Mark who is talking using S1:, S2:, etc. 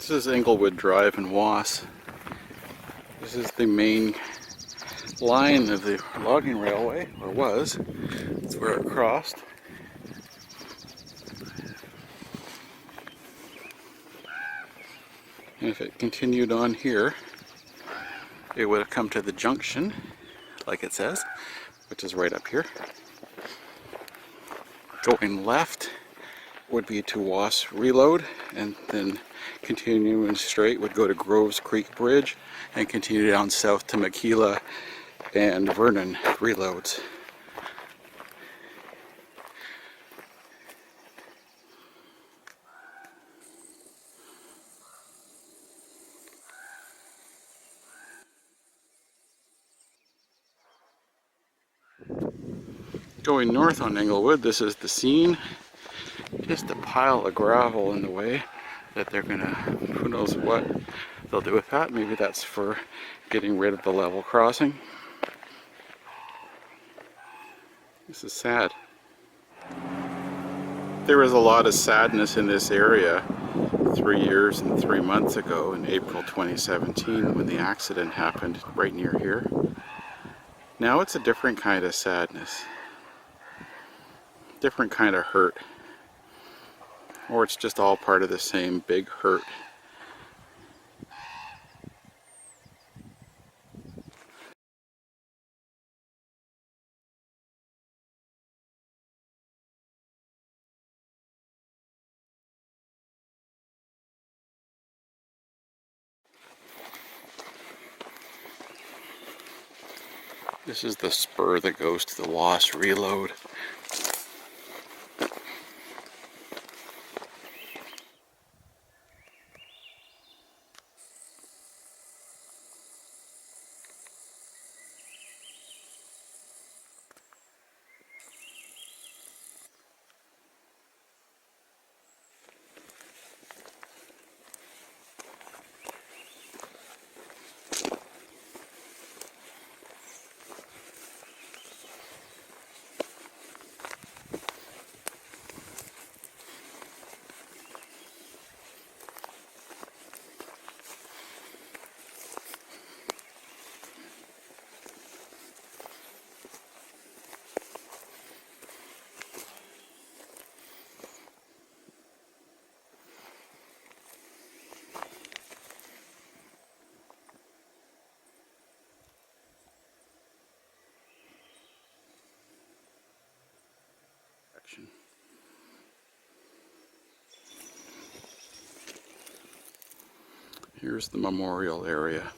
S1: This is Englewood Drive in Woss. This is the main line of the logging railway, or was. It's where it crossed. And if it continued on here, it would have come to the junction, like it says, which is right up here. Going left would be to Woss Reload, and then continuing straight would go to Groves Creek Bridge and continue down south to Makila and Vernon Reloads. Going north on Englewood, this is the scene. Just a pile of gravel in the way that they're gonna, who knows what they'll do with that. Maybe that's for getting rid of the level crossing. This is sad. There was a lot of sadness in this area 3 years and 3 months ago in April 2017 when the accident happened right near here. Now it's a different kind of sadness. Different kind of hurt. Or it's just all part of the same big hurt. This is the spur that goes to the Woss Reload. Here's the memorial area.